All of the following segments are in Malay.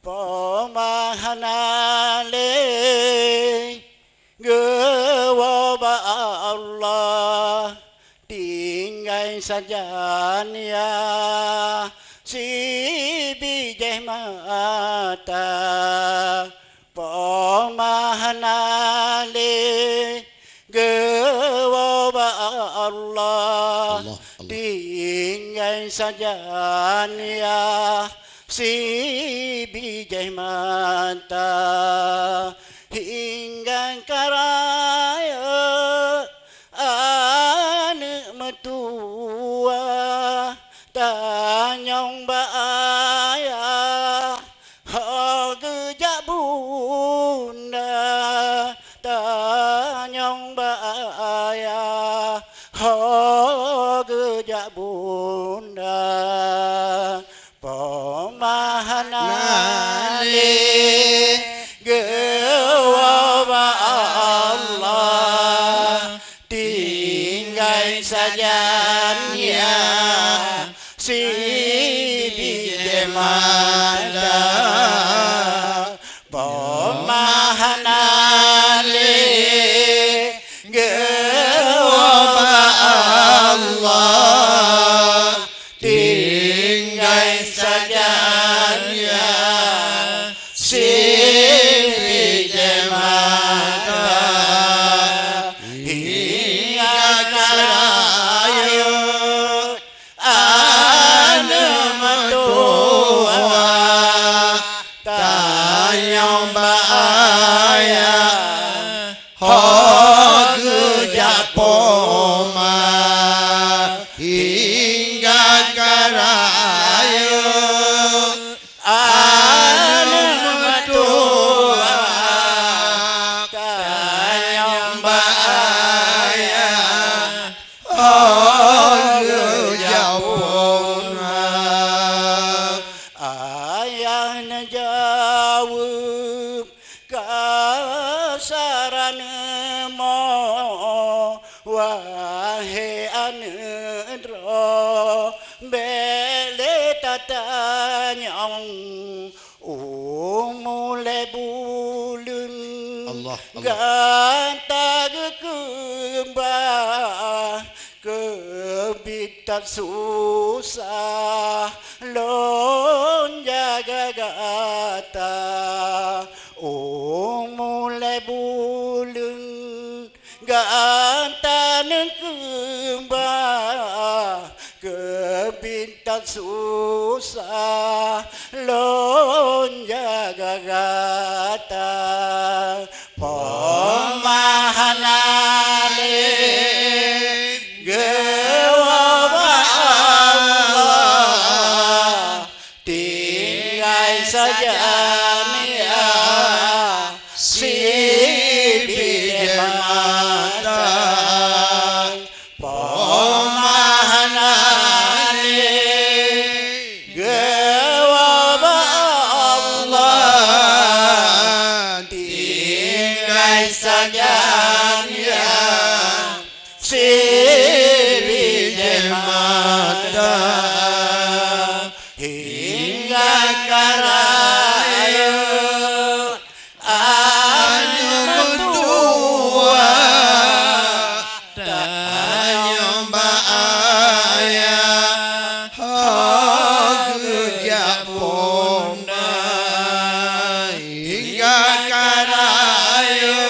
Pemahanale Gewa Allah tinggai sajanya si bijih mata Pemahanale Gewa Allah tinggai sajanya si bijih mata hingga karaya anak metua tanyong baaya gejak bunda tanyong baaya gejak bunda Pemahanale Gewa Allah tinggai sajanya si bijih mata Pemahanale Gewa Allah tinggai sajanya si bijih mata hingga karaya anak metua tanyong baaya gejak poma hingga karaya anak metua tanyong baaya gejak poma ayah najawab kasarane mo wahai anedro bele tatanyong mulai bulan gantag kembang kebitak susah lon jaga gata mulai bulan gantan kembang kebitak susah lon jaga gata Pemahanale Gewa Allah tinggai sajanya si bijih mata Pemahanale Gewa Allah tinggai sajanya si bijih mata hingga karaya anak metua tanyong baaya gejak pona hingga karaya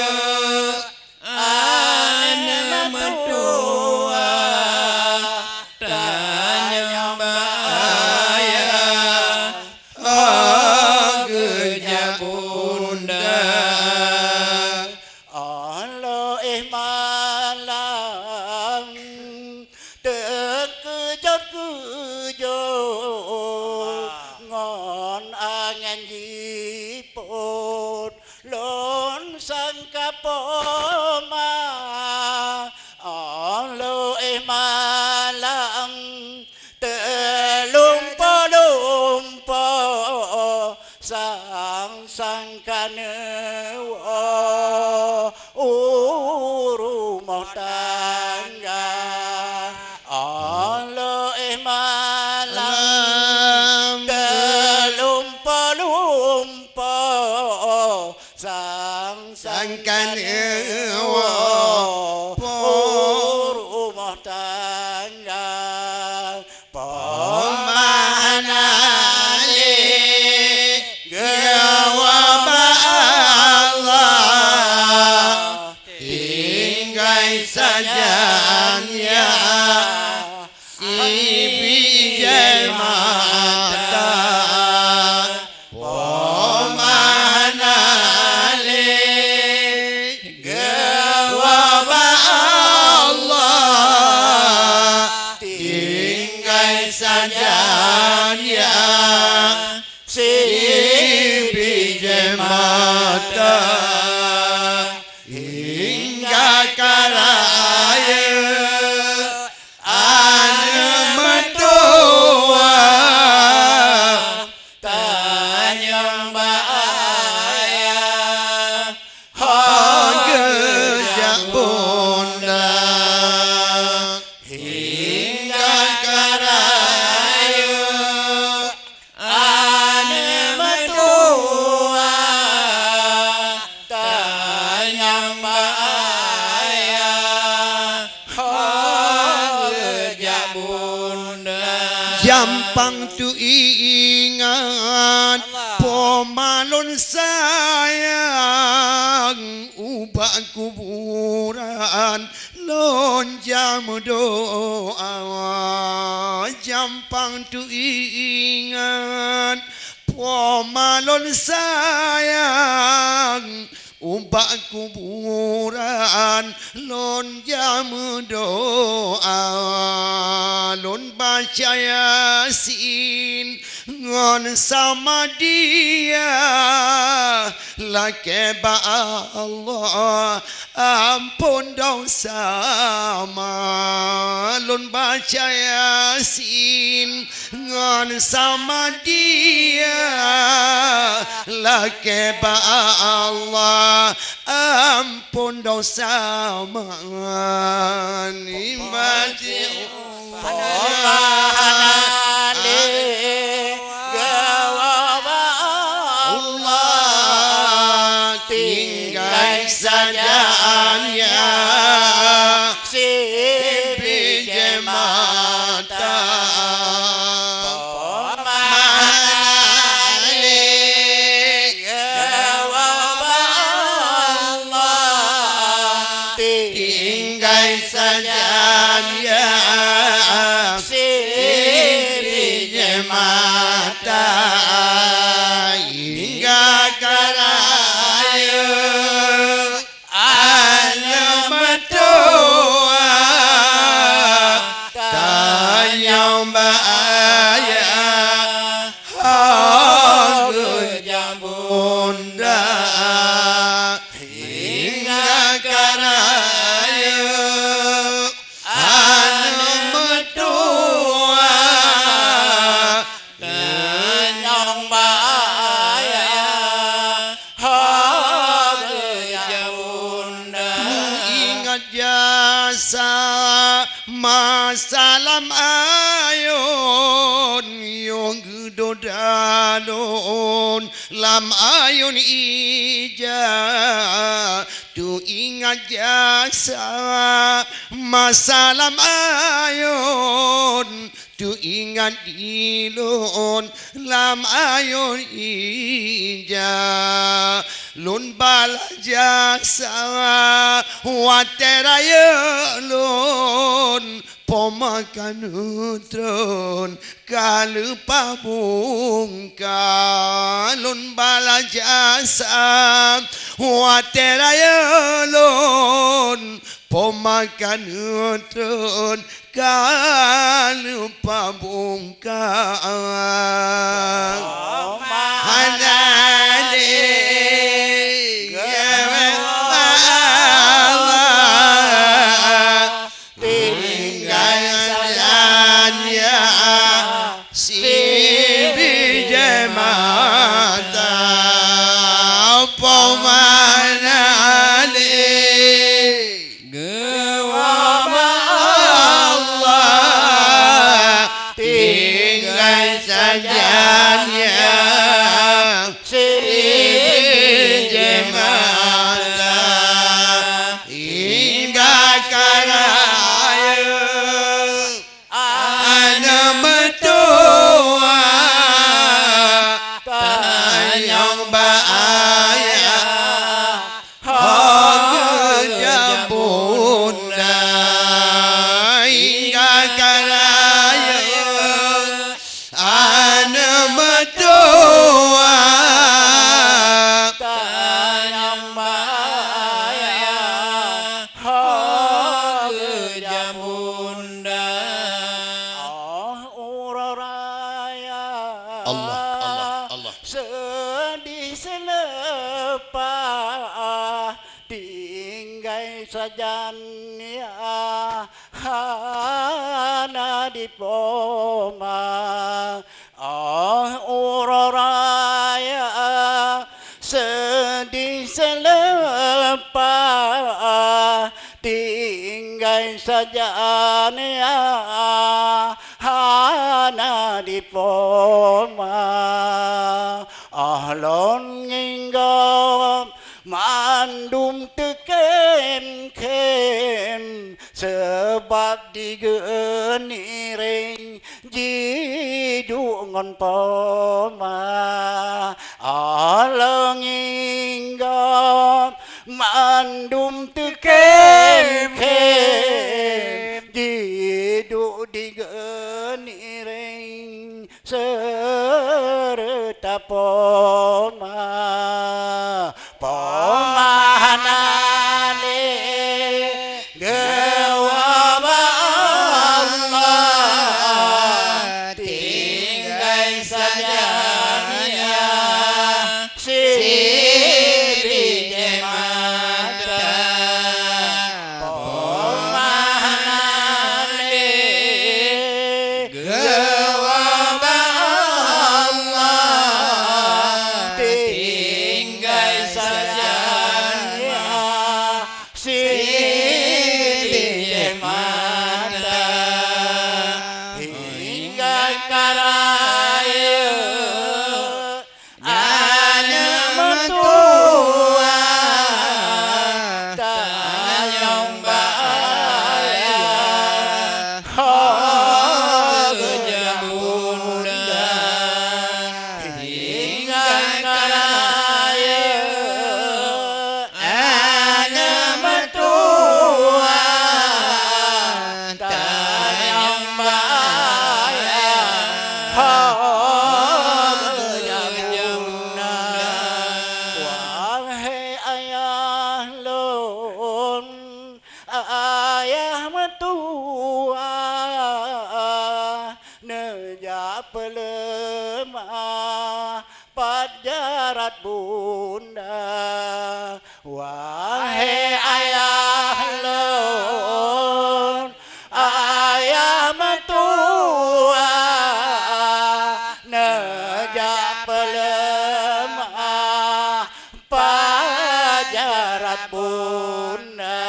anak metua tanyong baaya gejak bunda Allah malam terkejut ngon angan jiput lon sangka poma Allah malam terlumpa-lumpa sang-sangkane rumah tangga Allah malam terlumpa-lumpa rumah tangga Pemana jawab Allah tinggal saja ya ibi mata pemana jawab Allah tinggal saja ya si biji mata hingga karaya anu metua tanya bahaya hagejak bunda hingga karaya ane metua tanya bahaya hagejak bunda Jampang tu ingat pemalon sayang ubah kuburan lonjam doa Jampang tu ingat pemalon sayang ubah kuburan lon jam doa lon baca yasin ngon sama dia lake ba Allah ampun dosa lon baca yasin ngon sama dia lake ba Allah ampun dosa ni baca Allah tinggal sajaannya si biji mata tinggal sajaannya si biji mata hingga karaya anu metua tanya bahaya hagejak bunda hingga karaya anu metua Yang bahaya hagejak bunda ingat jasa masalam ayun yung dodalon lam ayun ija tu ingat jasa masalam ayun tu ingat dilon lam ayun ija lun bala jasa wateraya lun pemakan utron kalupa bungka lun bala jasa wateraya lun pemakan utron kalupa bungka tinggal saja sedih selepas tinggal sajannya hana di poma uraya sedih selepas tinggal sajannya hana di poma ahlon nginggam mandum teken-ken sebab digeniring jidu ngon poma ahlon nginggam mandum teken-ken jidu digeniring serta poma pomanane gewaba Allah tinggal sajannya sirine mata pomanane gewaba Allah tinggal sajannya sirine mata hingga karaya hanya mentua tanyong bahaya kerja bunda hingga karaya hanya mentua tanyong bahaya kerja bunda wahai ayah lon ayah mentua neja pelemah pajarat bunda wahai ayah lon ayah mentua neja pelemah pajarat bunda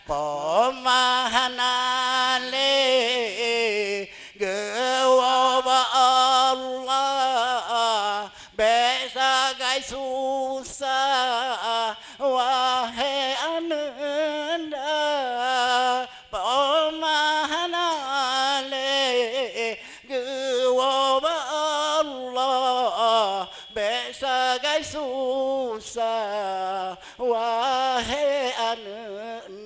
pomahanale gewaba Allah besagai susah wahai ananda pomahanale gewaba Allah besagai susah wahai ananda